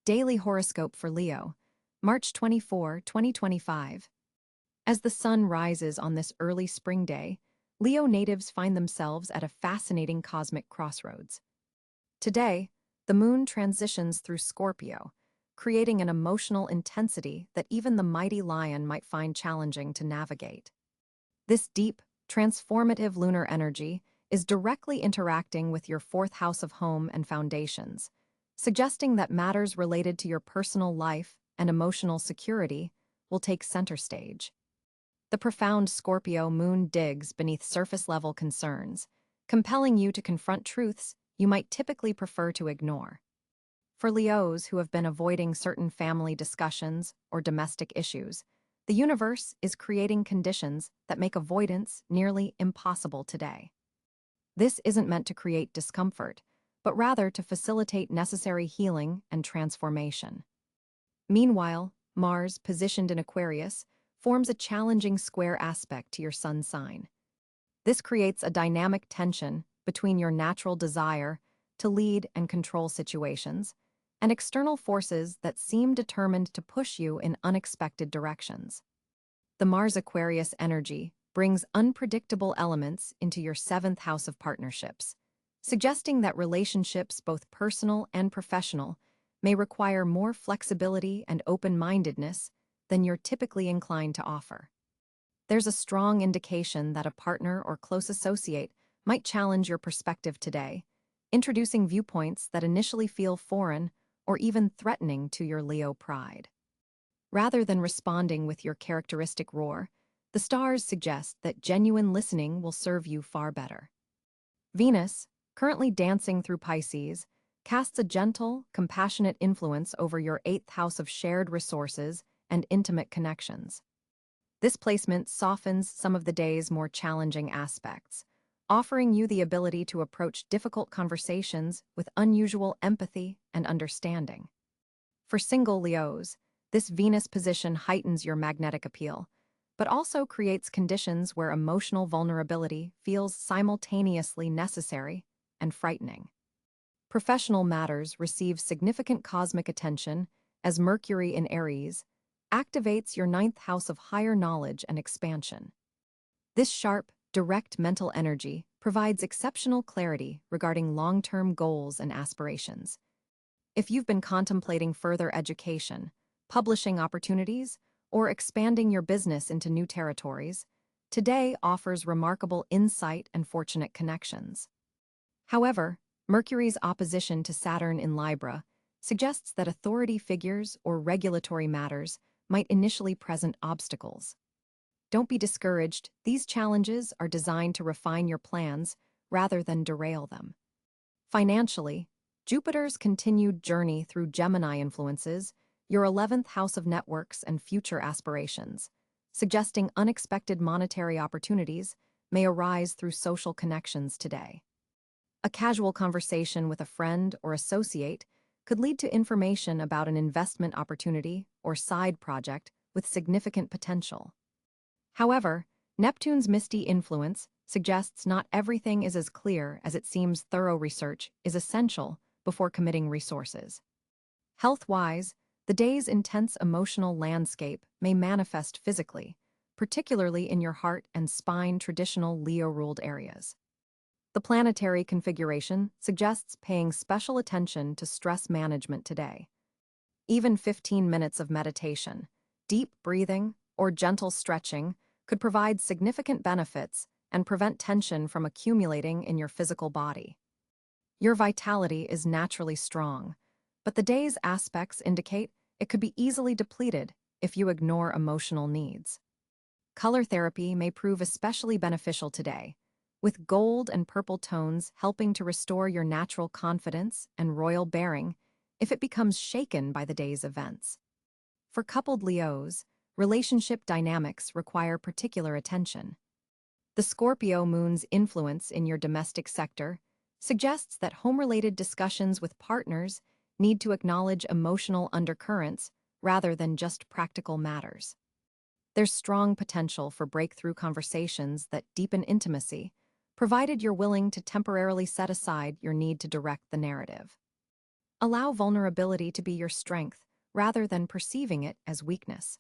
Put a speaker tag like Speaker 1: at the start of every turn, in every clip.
Speaker 1: Daily Horoscope for Leo, March 24, 2025. As the sun rises on this early spring day, Leo natives find themselves at a fascinating cosmic crossroads. Today, the moon transitions through Scorpio, creating an emotional intensity that even the mighty lion might find challenging to navigate. This deep, transformative lunar energy is directly interacting with your fourth house of home and foundations, suggesting that matters related to your personal life and emotional security will take center stage. The profound Scorpio moon digs beneath surface-level concerns, compelling you to confront truths you might typically prefer to ignore. For Leos who have been avoiding certain family discussions or domestic issues, the universe is creating conditions that make avoidance nearly impossible today. This isn't meant to create discomfort, but rather to facilitate necessary healing and transformation. Meanwhile, Mars, positioned in Aquarius, forms a challenging square aspect to your sun sign. This creates a dynamic tension between your natural desire to lead and control situations and external forces that seem determined to push you in unexpected directions. The Mars Aquarius energy brings unpredictable elements into your seventh house of partnerships, suggesting that relationships, both personal and professional, may require more flexibility and open-mindedness than you're typically inclined to offer. There's a strong indication that a partner or close associate might challenge your perspective today, introducing viewpoints that initially feel foreign or even threatening to your Leo pride. Rather than responding with your characteristic roar, the stars suggest that genuine listening will serve you far better. Venus, currently dancing through Pisces, casts a gentle, compassionate influence over your eighth house of shared resources and intimate connections. This placement softens some of the day's more challenging aspects, offering you the ability to approach difficult conversations with unusual empathy and understanding. For single Leos, this Venus position heightens your magnetic appeal, but also creates conditions where emotional vulnerability feels simultaneously necessary and frightening. Professional matters receive significant cosmic attention as Mercury in Aries activates your ninth house of higher knowledge and expansion. This sharp, direct mental energy provides exceptional clarity regarding long-term goals and aspirations. If you've been contemplating further education, publishing opportunities, or expanding your business into new territories, today offers remarkable insight and fortunate connections. However, Mercury's opposition to Saturn in Libra suggests that authority figures or regulatory matters might initially present obstacles. Don't be discouraged, these challenges are designed to refine your plans rather than derail them. Financially, Jupiter's continued journey through Gemini influences your 11th house of networks and future aspirations, suggesting unexpected monetary opportunities may arise through social connections today. A casual conversation with a friend or associate could lead to information about an investment opportunity or side project with significant potential. However, Neptune's misty influence suggests not everything is as clear as it seems. Thorough research is essential before committing resources. Health-wise, the day's intense emotional landscape may manifest physically, particularly in your heart and spine traditional Leo-ruled areas. The planetary configuration suggests paying special attention to stress management today. Even 15 minutes of meditation, deep breathing, or gentle stretching could provide significant benefits and prevent tension from accumulating in your physical body. Your vitality is naturally strong, but the day's aspects indicate it could be easily depleted if you ignore emotional needs. Color therapy may prove especially beneficial today, with gold and purple tones helping to restore your natural confidence and royal bearing if it becomes shaken by the day's events. For coupled Leos, relationship dynamics require particular attention. The Scorpio moon's influence in your domestic sector suggests that home-related discussions with partners need to acknowledge emotional undercurrents rather than just practical matters. There's strong potential for breakthrough conversations that deepen intimacy, provided you're willing to temporarily set aside your need to direct the narrative. Allow vulnerability to be your strength rather than perceiving it as weakness.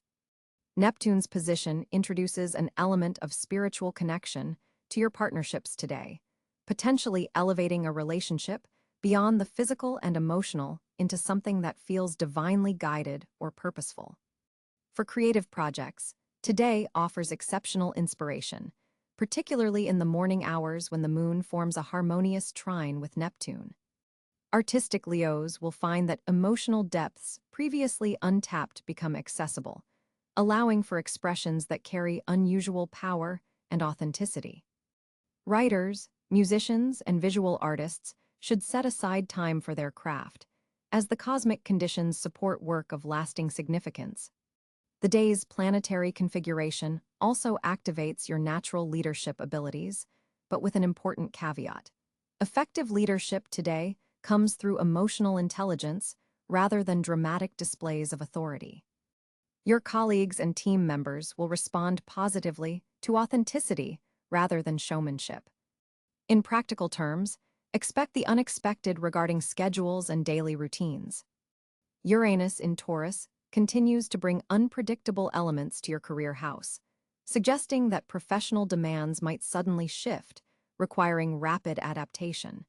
Speaker 1: Neptune's position introduces an element of spiritual connection to your partnerships today, potentially elevating a relationship beyond the physical and emotional into something that feels divinely guided or purposeful. For creative projects, today offers exceptional inspiration, particularly in the morning hours when the moon forms a harmonious trine with Neptune. Artistic Leos will find that emotional depths previously untapped become accessible, allowing for expressions that carry unusual power and authenticity. Writers, musicians, and visual artists should set aside time for their craft, as the cosmic conditions support work of lasting significance. The day's planetary configuration also activates your natural leadership abilities, but with an important caveat. Effective leadership today comes through emotional intelligence rather than dramatic displays of authority. Your colleagues and team members will respond positively to authenticity rather than showmanship. In practical terms, expect the unexpected regarding schedules and daily routines. Uranus in Taurus continues to bring unpredictable elements to your career house, suggesting that professional demands might suddenly shift, requiring rapid adaptation.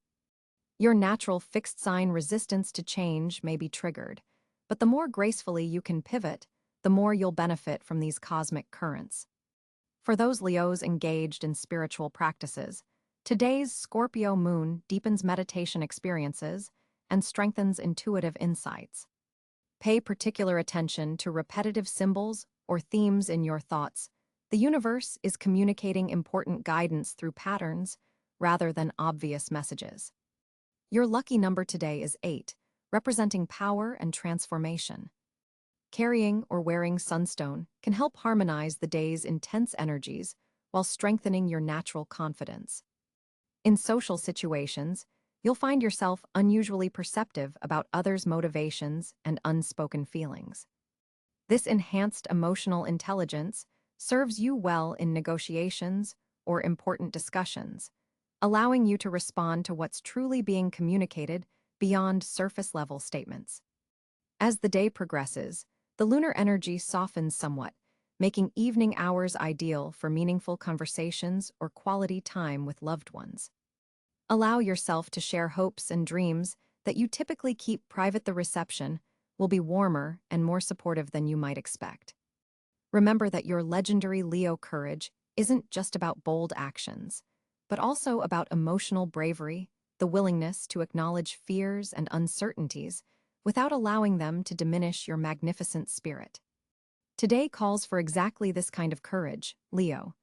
Speaker 1: Your natural fixed-sign resistance to change may be triggered, but the more gracefully you can pivot, the more you'll benefit from these cosmic currents. For those Leos engaged in spiritual practices, today's Scorpio moon deepens meditation experiences and strengthens intuitive insights. Pay particular attention to repetitive symbols or themes in your thoughts. The universe is communicating important guidance through patterns rather than obvious messages. Your lucky number today is 8, representing power and transformation. Carrying or wearing sunstone can help harmonize the day's intense energies while strengthening your natural confidence. In social situations, you'll find yourself unusually perceptive about others' motivations and unspoken feelings. This enhanced emotional intelligence serves you well in negotiations or important discussions, allowing you to respond to what's truly being communicated beyond surface-level statements. As the day progresses, the lunar energy softens somewhat, making evening hours ideal for meaningful conversations or quality time with loved ones. Allow yourself to share hopes and dreams that you typically keep private. The reception will be warmer and more supportive than you might expect. Remember that your legendary Leo courage isn't just about bold actions, but also about emotional bravery, the willingness to acknowledge fears and uncertainties without allowing them to diminish your magnificent spirit. Today calls for exactly this kind of courage, Leo.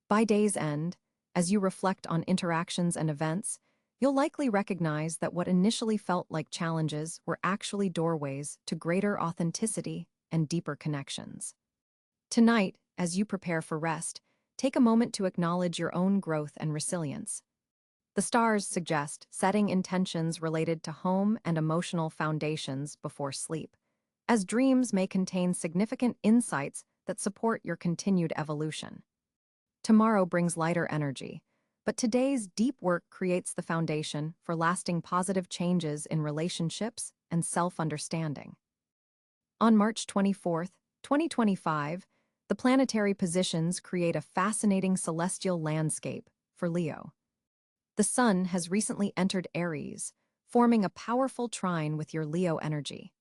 Speaker 1: By day's end, as you reflect on interactions and events, you'll likely recognize that what initially felt like challenges were actually doorways to greater authenticity and deeper connections. Tonight, as you prepare for rest, take a moment to acknowledge your own growth and resilience. The stars suggest setting intentions related to home and emotional foundations before sleep, as dreams may contain significant insights that support your continued evolution. Tomorrow brings lighter energy, but today's deep work creates the foundation for lasting positive changes in relationships and self-understanding. On March 24, 2025, the planetary positions create a fascinating celestial landscape for Leo. The Sun has recently entered Aries, forming a powerful trine with your Leo energy.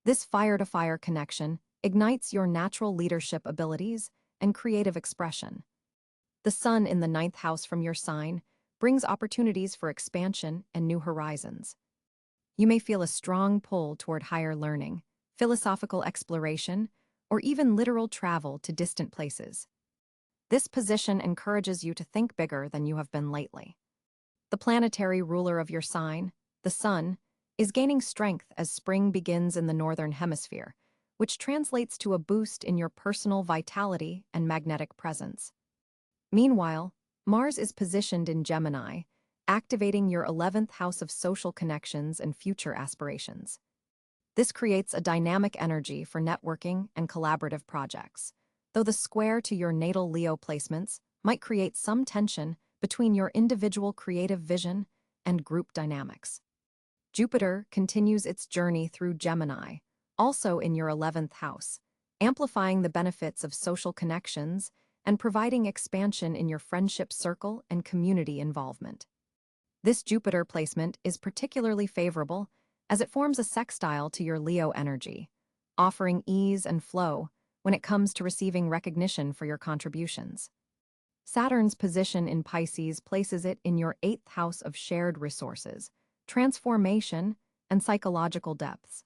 Speaker 1: This fire-to-fire connection ignites your natural leadership abilities and creative expression. The Sun in the 9th house from your sign brings opportunities for expansion and new horizons. You may feel a strong pull toward higher learning, philosophical exploration, or even literal travel to distant places. This position encourages you to think bigger than you have been lately. The planetary ruler of your sign, the Sun, is gaining strength as spring begins in the northern hemisphere, which translates to a boost in your personal vitality and magnetic presence. Meanwhile, Mars is positioned in Gemini, activating your 11th house of social connections and future aspirations. This creates a dynamic energy for networking and collaborative projects, though the square to your natal Leo placements might create some tension between your individual creative vision and group dynamics. Jupiter continues its journey through Gemini, also in your 11th house, amplifying the benefits of social connections and providing expansion in your friendship circle and community involvement. This Jupiter placement is particularly favorable as it forms a sextile to your Leo energy, offering ease and flow when it comes to receiving recognition for your contributions. Saturn's position in Pisces places it in your 8th house of shared resources, transformation, and psychological depths.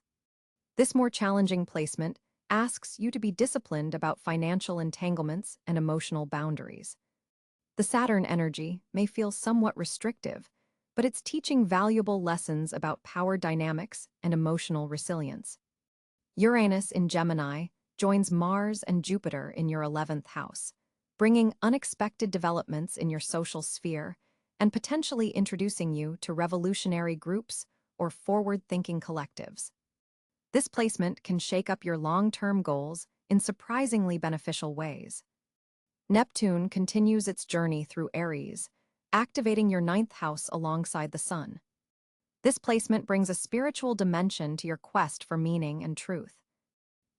Speaker 1: This more challenging placement asks you to be disciplined about financial entanglements and emotional boundaries. The Saturn energy may feel somewhat restrictive, but it's teaching valuable lessons about power dynamics and emotional resilience. Uranus in Gemini joins Mars and Jupiter in your 11th house, bringing unexpected developments in your social sphere and potentially introducing you to revolutionary groups or forward-thinking collectives. This placement can shake up your long-term goals in surprisingly beneficial ways. Neptune continues its journey through Aries, activating your 9th house alongside the Sun. This placement brings a spiritual dimension to your quest for meaning and truth.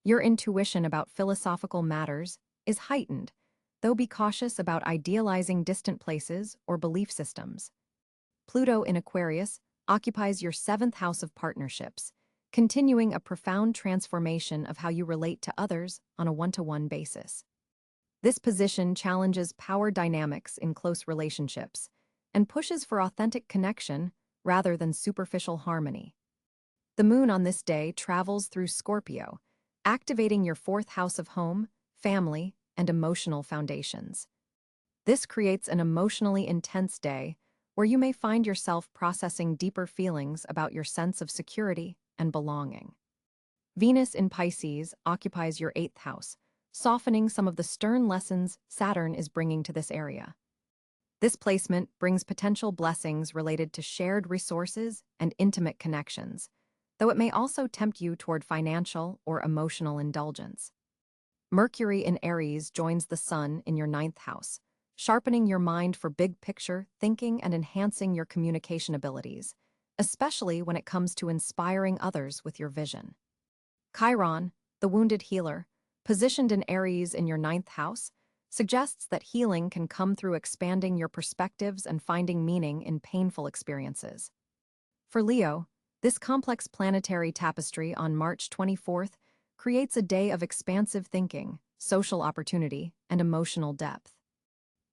Speaker 1: Your intuition about philosophical matters is heightened, though be cautious about idealizing distant places or belief systems. Pluto in Aquarius occupies your 7th house of partnerships, continuing a profound transformation of how you relate to others on a one-to-one basis. This position challenges power dynamics in close relationships and pushes for authentic connection rather than superficial harmony. The moon on this day travels through Scorpio, activating your 4th house of home, family, and emotional foundations. This creates an emotionally intense day where you may find yourself processing deeper feelings about your sense of security and belonging. Venus in Pisces occupies your 8th house, softening some of the stern lessons Saturn is bringing to this area. This placement brings potential blessings related to shared resources and intimate connections, though it may also tempt you toward financial or emotional indulgence. Mercury in Aries joins the Sun in your 9th house, sharpening your mind for big-picture thinking and enhancing your communication abilities, especially when it comes to inspiring others with your vision. Chiron, the wounded healer, positioned in Aries in your 9th house, suggests that healing can come through expanding your perspectives and finding meaning in painful experiences. For Leo, this complex planetary tapestry on March 24th creates a day of expansive thinking, social opportunity, and emotional depth.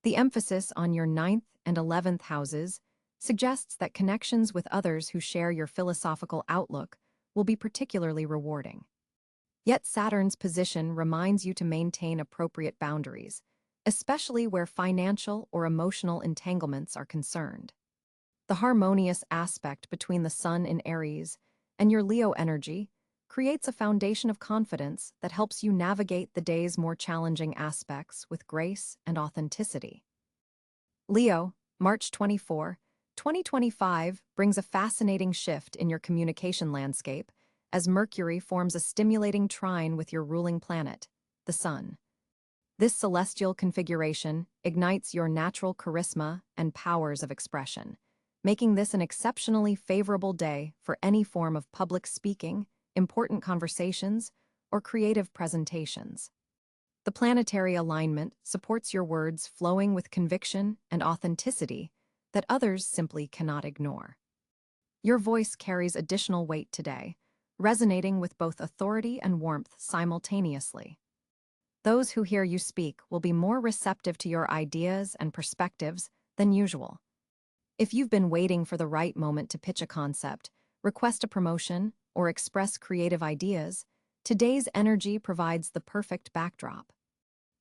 Speaker 1: The emphasis on your 9th and 11th houses suggests that connections with others who share your philosophical outlook will be particularly rewarding. Yet Saturn's position reminds you to maintain appropriate boundaries, especially where financial or emotional entanglements are concerned. The harmonious aspect between the Sun in Aries and your Leo energy creates a foundation of confidence that helps you navigate the day's more challenging aspects with grace and authenticity. Leo, March 24, 2025 brings a fascinating shift in your communication landscape as Mercury forms a stimulating trine with your ruling planet, the Sun. This celestial configuration ignites your natural charisma and powers of expression, making this an exceptionally favorable day for any form of public speaking, important conversations, or creative presentations. The planetary alignment supports your words flowing with conviction and authenticity that others simply cannot ignore. Your voice carries additional weight today, resonating with both authority and warmth simultaneously. Those who hear you speak will be more receptive to your ideas and perspectives than usual. If you've been waiting for the right moment to pitch a concept, request a promotion, or express creative ideas, today's energy provides the perfect backdrop.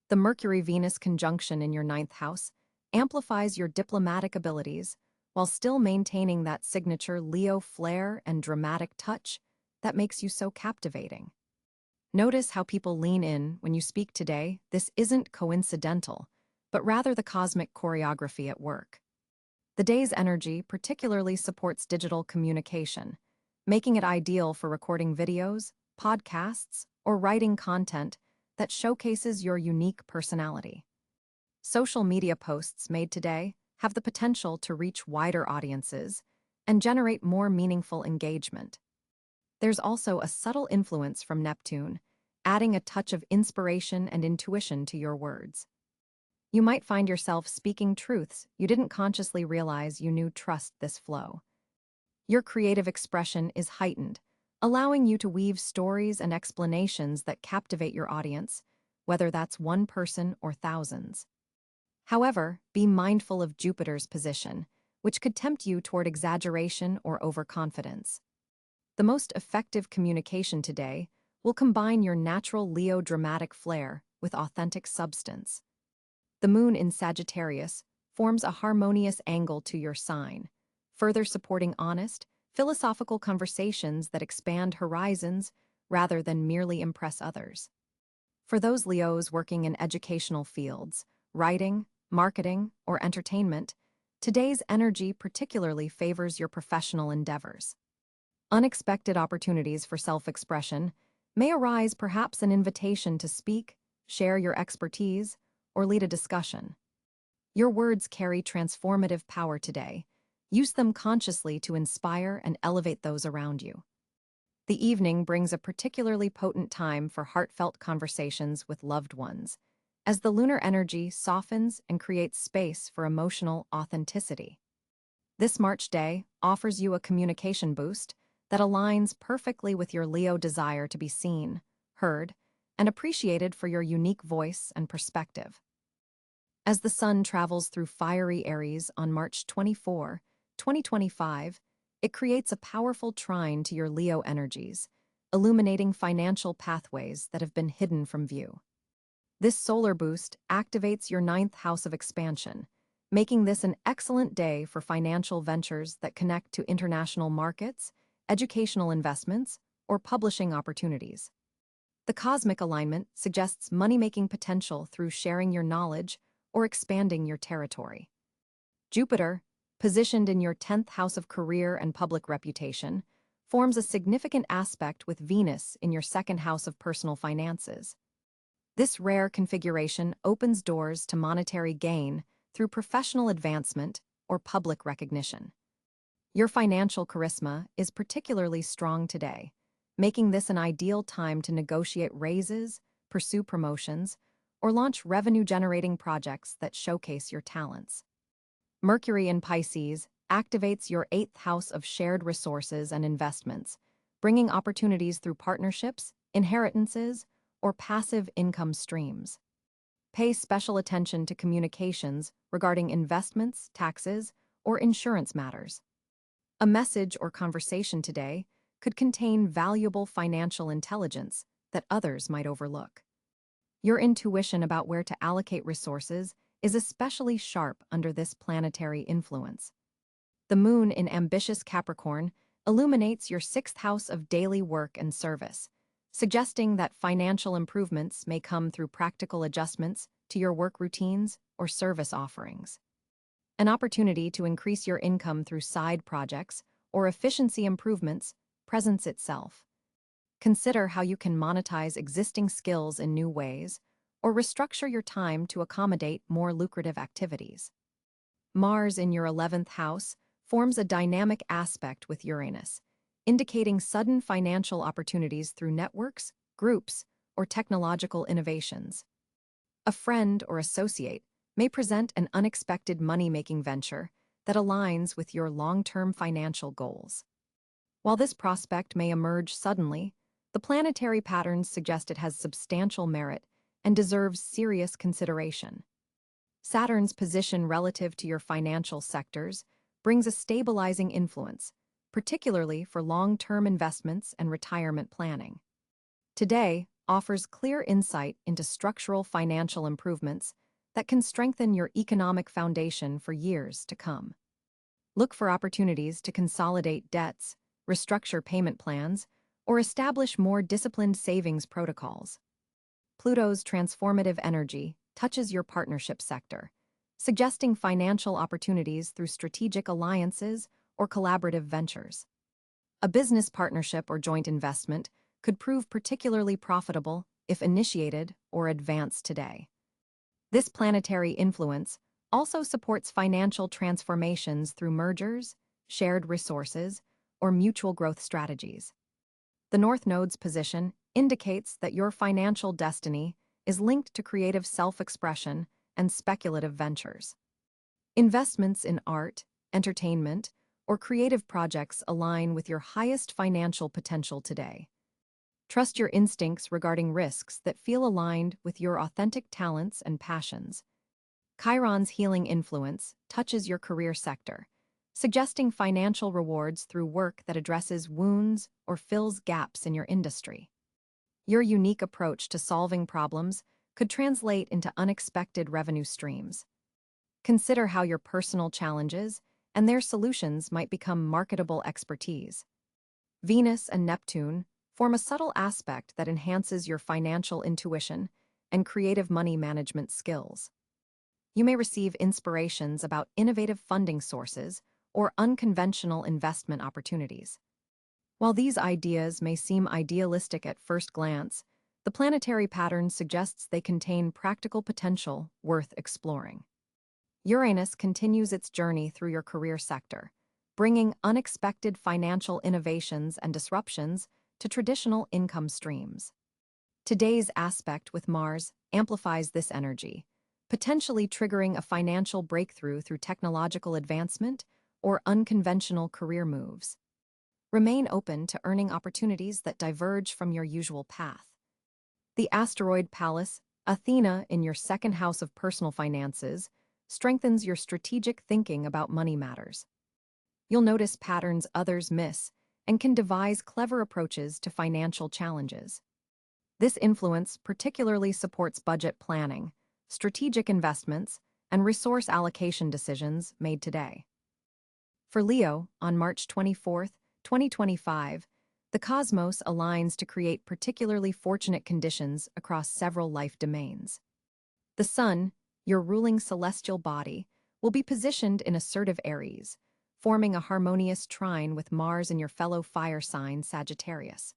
Speaker 1: The Mercury-Venus conjunction in your 9th house amplifies your diplomatic abilities while still maintaining that signature Leo flair and dramatic touch that makes you so captivating. Notice how people lean in when you speak today. This isn't coincidental, but rather the cosmic choreography at work. The day's energy particularly supports digital communication, making it ideal for recording videos, podcasts, or writing content that showcases your unique personality. Social media posts made today have the potential to reach wider audiences and generate more meaningful engagement. There's also a subtle influence from Neptune, adding a touch of inspiration and intuition to your words. You might find yourself speaking truths you didn't consciously realize you knew. Trust this flow. Your creative expression is heightened, allowing you to weave stories and explanations that captivate your audience, whether that's one person or thousands. However, be mindful of Jupiter's position, which could tempt you toward exaggeration or overconfidence. The most effective communication today will combine your natural Leo dramatic flair with authentic substance. The moon in Sagittarius forms a harmonious angle to your sign, further supporting honest, philosophical conversations that expand horizons rather than merely impress others. For those Leos working in educational fields, writing, marketing, or entertainment, today's energy particularly favors your professional endeavors. Unexpected opportunities for self-expression may arise, perhaps an invitation to speak, share your expertise, or lead a discussion. Your words carry transformative power today. Use them consciously to inspire and elevate those around you. The evening brings a particularly potent time for heartfelt conversations with loved ones, as the lunar energy softens and creates space for emotional authenticity. This March day offers you a communication boost that aligns perfectly with your Leo desire to be seen, heard, and appreciated for your unique voice and perspective. As the sun travels through fiery Aries on March 24, 2025, it creates a powerful trine to your Leo energies, illuminating financial pathways that have been hidden from view. This solar boost activates your ninth house of expansion, making this an excellent day for financial ventures that connect to international markets, educational investments, or publishing opportunities. The cosmic alignment suggests money-making potential through sharing your knowledge or expanding your territory. Jupiter, positioned in your 10th house of career and public reputation, forms a significant aspect with Venus in your 2nd house of personal finances. This rare configuration opens doors to monetary gain through professional advancement or public recognition. Your financial charisma is particularly strong today, making this an ideal time to negotiate raises, pursue promotions, or launch revenue-generating projects that showcase your talents. Mercury in Pisces activates your 8th house of shared resources and investments, bringing opportunities through partnerships, inheritances, or passive income streams. Pay special attention to communications regarding investments, taxes, or insurance matters. A message or conversation today could contain valuable financial intelligence that others might overlook. Your intuition about where to allocate resources is especially sharp under this planetary influence. The moon in ambitious Capricorn illuminates your 6th house of daily work and service, suggesting that financial improvements may come through practical adjustments to your work routines or service offerings. An opportunity to increase your income through side projects or efficiency improvements presents itself. Consider how you can monetize existing skills in new ways or restructure your time to accommodate more lucrative activities. Mars in your 11th house forms a dynamic aspect with Uranus, indicating sudden financial opportunities through networks, groups, or technological innovations. A friend or associate may present an unexpected money-making venture that aligns with your long-term financial goals. While this prospect may emerge suddenly, the planetary patterns suggest it has substantial merit and deserves serious consideration. Saturn's position relative to your financial sectors brings a stabilizing influence, particularly for long-term investments and retirement planning. Today offers clear insight into structural financial improvements that can strengthen your economic foundation for years to come. Look for opportunities to consolidate debts, restructure payment plans, or establish more disciplined savings protocols. Pluto's transformative energy touches your partnership sector, suggesting financial opportunities through strategic alliances or collaborative ventures. A business partnership or joint investment could prove particularly profitable if initiated or advanced today. This planetary influence also supports financial transformations through mergers, shared resources, or mutual growth strategies. The North Node's position indicates that your financial destiny is linked to creative self-expression and speculative ventures. Investments in art, entertainment, or creative projects align with your highest financial potential today. Trust your instincts regarding risks that feel aligned with your authentic talents and passions. Chiron's healing influence touches your career sector, suggesting financial rewards through work that addresses wounds or fills gaps in your industry. Your unique approach to solving problems could translate into unexpected revenue streams. Consider how your personal challenges and their solutions might become marketable expertise. Venus and Neptune form a subtle aspect that enhances your financial intuition and creative money management skills. You may receive inspirations about innovative funding sources or unconventional investment opportunities. While these ideas may seem idealistic at first glance, the planetary pattern suggests they contain practical potential worth exploring. Uranus continues its journey through your career sector, bringing unexpected financial innovations and disruptions to traditional income streams. Today's aspect with Mars amplifies this energy, potentially triggering a financial breakthrough through technological advancement or unconventional career moves. Remain open to earning opportunities that diverge from your usual path. The asteroid palace, Athena, in your second house of personal finances, strengthens your strategic thinking about money matters. You'll notice patterns others miss and can devise clever approaches to financial challenges. This influence particularly supports budget planning, strategic investments, and resource allocation decisions made today. For Leo, on March 24, 2025, the cosmos aligns to create particularly fortunate conditions across several life domains. The Sun, your ruling celestial body, will be positioned in assertive Aries, forming a harmonious trine with Mars in your fellow fire sign Sagittarius.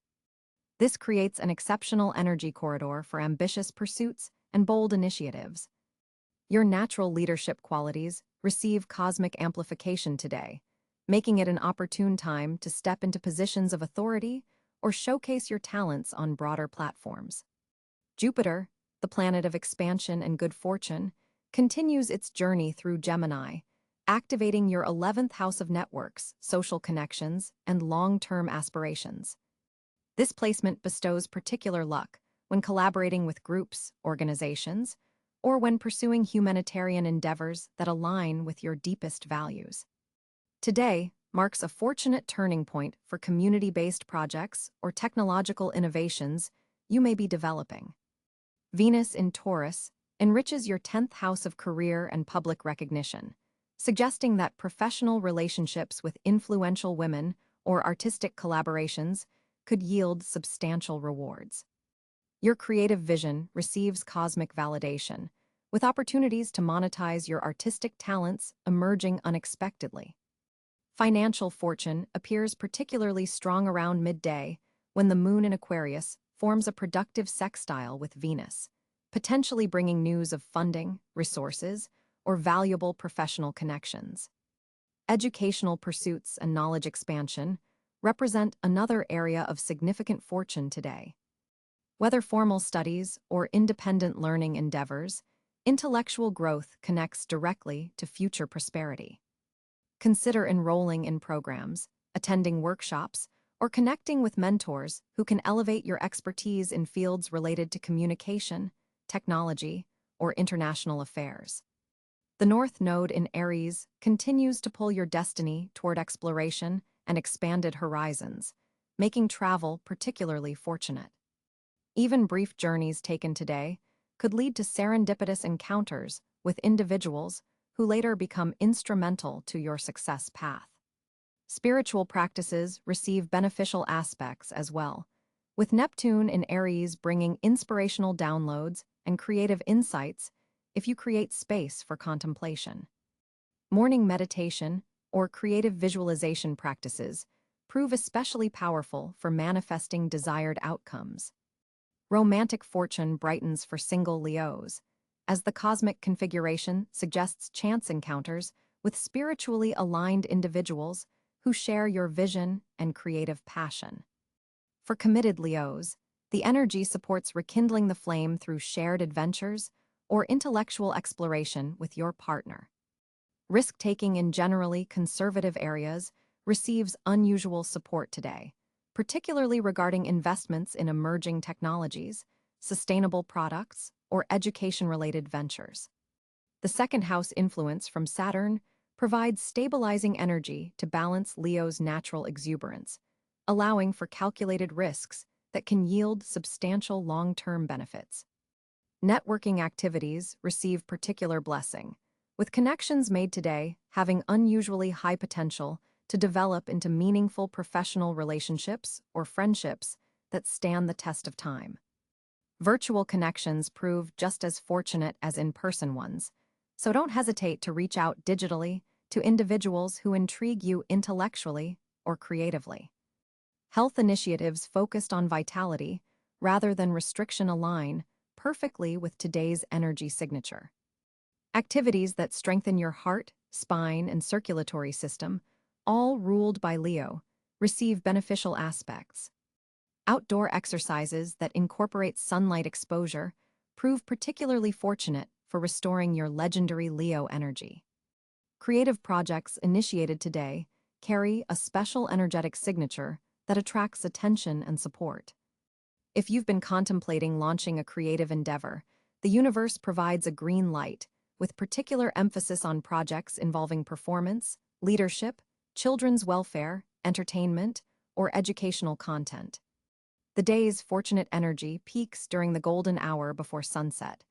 Speaker 1: This creates an exceptional energy corridor for ambitious pursuits and bold initiatives. Your natural leadership qualities receive cosmic amplification today, making it an opportune time to step into positions of authority or showcase your talents on broader platforms. Jupiter, the planet of expansion and good fortune, continues its journey through Gemini, activating your 11th house of networks, social connections, and long-term aspirations. This placement bestows particular luck when collaborating with groups, organizations, or when pursuing humanitarian endeavors that align with your deepest values. Today marks a fortunate turning point for community-based projects or technological innovations you may be developing. Venus in Taurus enriches your 10th house of career and public recognition, suggesting that professional relationships with influential women or artistic collaborations could yield substantial rewards. Your creative vision receives cosmic validation, with opportunities to monetize your artistic talents emerging unexpectedly. Financial fortune appears particularly strong around midday when the moon in Aquarius forms a productive sextile with Venus, potentially bringing news of funding, resources, or valuable professional connections. Educational pursuits and knowledge expansion represent another area of significant fortune today. Whether formal studies or independent learning endeavors, intellectual growth connects directly to future prosperity. Consider enrolling in programs, attending workshops, or connecting with mentors who can elevate your expertise in fields related to communication, technology, or international affairs. The North Node in Aries continues to pull your destiny toward exploration and expanded horizons, making travel particularly fortunate. Even brief journeys taken today could lead to serendipitous encounters with individuals who later become instrumental to your success path. Spiritual practices receive beneficial aspects as well, with Neptune in Aries bringing inspirational downloads and creative insights if you create space for contemplation. Morning meditation or creative visualization practices prove especially powerful for manifesting desired outcomes. Romantic fortune brightens for single Leos, as the cosmic configuration suggests chance encounters with spiritually aligned individuals who share your vision and creative passion. For committed Leos, the energy supports rekindling the flame through shared adventures or intellectual exploration with your partner. Risk-taking in generally conservative areas receives unusual support today, particularly regarding investments in emerging technologies, sustainable products, or education-related ventures. The second house influence from Saturn provides stabilizing energy to balance Leo's natural exuberance, allowing for calculated risks that can yield substantial long-term benefits. Networking activities receive particular blessing, with connections made today having unusually high potential to develop into meaningful professional relationships or friendships that stand the test of time. Virtual connections prove just as fortunate as in-person ones, so don't hesitate to reach out digitally to individuals who intrigue you intellectually or creatively. Health initiatives focused on vitality rather than restriction align perfectly with today's energy signature. Activities that strengthen your heart, spine, and circulatory system, all ruled by Leo, receive beneficial aspects. Outdoor exercises that incorporate sunlight exposure prove particularly fortunate for restoring your legendary Leo energy. Creative projects initiated today carry a special energetic signature that attracts attention and support. If you've been contemplating launching a creative endeavor, the universe provides a green light, with particular emphasis on projects involving performance, leadership, children's welfare, entertainment, or educational content. The day's fortunate energy peaks during the golden hour before sunset,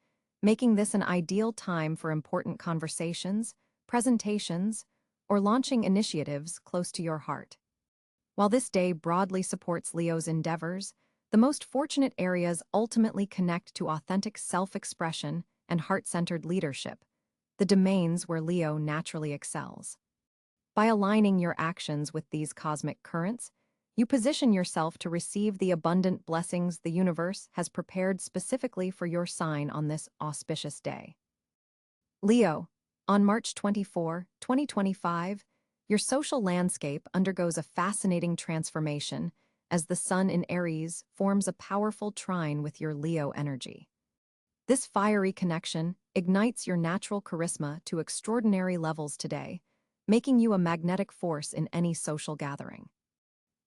Speaker 1: making this an ideal time for important conversations, presentations, or launching initiatives close to your heart. While this day broadly supports Leo's endeavors, the most fortunate areas ultimately connect to authentic self-expression and heart-centered leadership, the domains where Leo naturally excels. By aligning your actions with these cosmic currents, you position yourself to receive the abundant blessings the universe has prepared specifically for your sign on this auspicious day. Leo, on March 24, 2025, your social landscape undergoes a fascinating transformation as the sun in Aries forms a powerful trine with your Leo energy. This fiery connection ignites your natural charisma to extraordinary levels today, making you a magnetic force in any social gathering.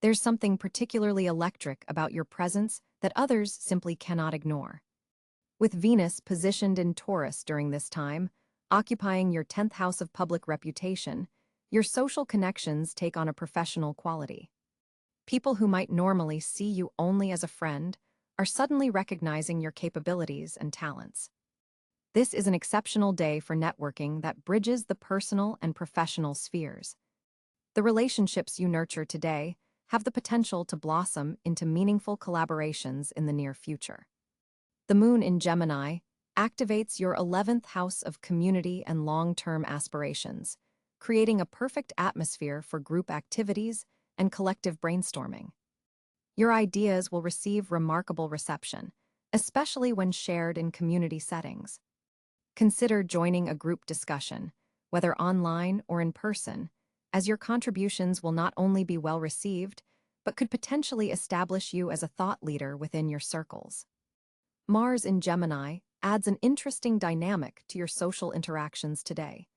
Speaker 1: There's something particularly electric about your presence that others simply cannot ignore. With Venus positioned in Taurus during this time, occupying your 10th house of public reputation, your social connections take on a professional quality. People who might normally see you only as a friend are suddenly recognizing your capabilities and talents. This is an exceptional day for networking that bridges the personal and professional spheres. The relationships you nurture today have the potential to blossom into meaningful collaborations in the near future. The moon in Gemini activates your 11th house of community and long-term aspirations, creating a perfect atmosphere for group activities and collective brainstorming. Your ideas will receive remarkable reception, especially when shared in community settings. Consider joining a group discussion, whether online or in person, as your contributions will not only be well received, but could potentially establish you as a thought leader within your circles. Mars in Gemini adds an interesting dynamic to your social interactions today.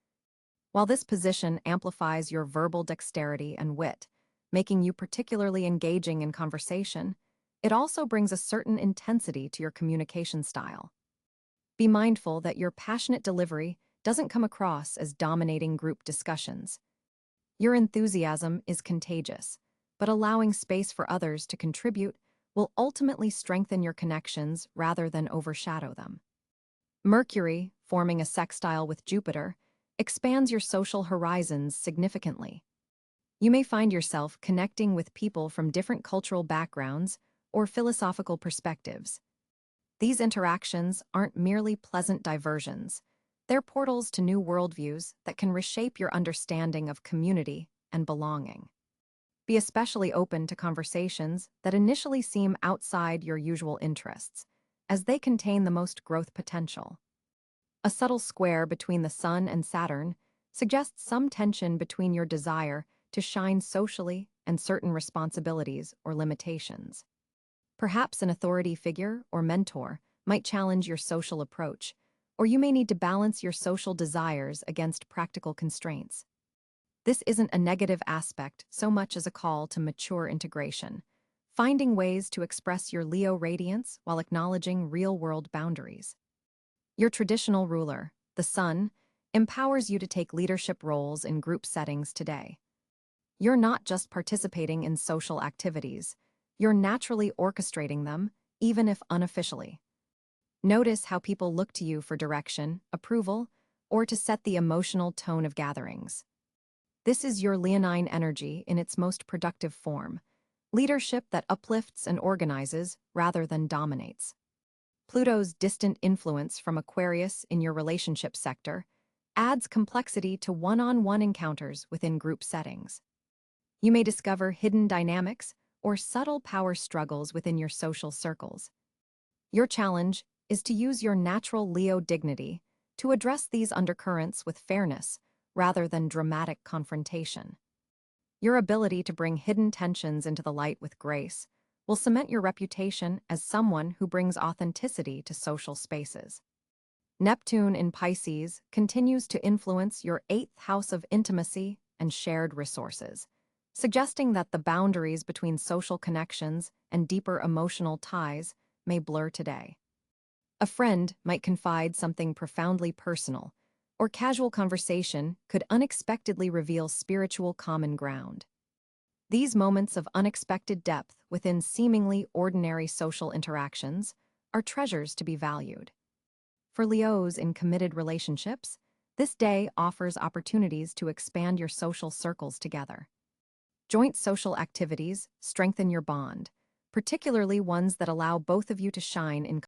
Speaker 1: While this position amplifies your verbal dexterity and wit, making you particularly engaging in conversation, it also brings a certain intensity to your communication style. Be mindful that your passionate delivery doesn't come across as dominating group discussions. Your enthusiasm is contagious, but allowing space for others to contribute will ultimately strengthen your connections rather than overshadow them. Mercury, forming a sextile with Jupiter, expands your social horizons significantly. You may find yourself connecting with people from different cultural backgrounds or philosophical perspectives. These interactions aren't merely pleasant diversions. They're portals to new worldviews that can reshape your understanding of community and belonging. Be especially open to conversations that initially seem outside your usual interests, as they contain the most growth potential. A subtle square between the Sun and Saturn suggests some tension between your desire to shine socially and certain responsibilities or limitations. Perhaps an authority figure or mentor might challenge your social approach, or you may need to balance your social desires against practical constraints. This isn't a negative aspect so much as a call to mature integration, finding ways to express your Leo radiance while acknowledging real-world boundaries. Your traditional ruler, the sun, empowers you to take leadership roles in group settings today. You're not just participating in social activities, you're naturally orchestrating them, even if unofficially. Notice how people look to you for direction, approval, or to set the emotional tone of gatherings. This is your leonine energy in its most productive form, leadership that uplifts and organizes rather than dominates. Pluto's distant influence from Aquarius in your relationship sector adds complexity to one-on-one encounters within group settings. You may discover hidden dynamics or subtle power struggles within your social circles. Your challenge is to use your natural Leo dignity to address these undercurrents with fairness rather than dramatic confrontation. Your ability to bring hidden tensions into the light with grace will cement your reputation as someone who brings authenticity to social spaces. Neptune in Pisces continues to influence your 8th house of intimacy and shared resources, suggesting that the boundaries between social connections and deeper emotional ties may blur today. A friend might confide something profoundly personal, or casual conversation could unexpectedly reveal spiritual common ground. These moments of unexpected depth within seemingly ordinary social interactions are treasures to be valued. For Leos in committed relationships, this day offers opportunities to expand your social circles together. Joint social activities strengthen your bond, particularly ones that allow both of you to shine in